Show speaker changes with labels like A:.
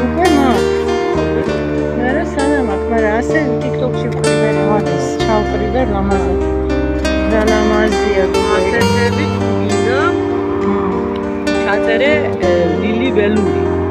A: უკვე მაქვს. მერე სანამ აქვს, მაგრამ ასე TikTok-ში ვყიდე რაღაც ჩავყრიდე ლამაზად. და ლამაზია
B: ასეთები გინდა ჩაწერე ლილი ველური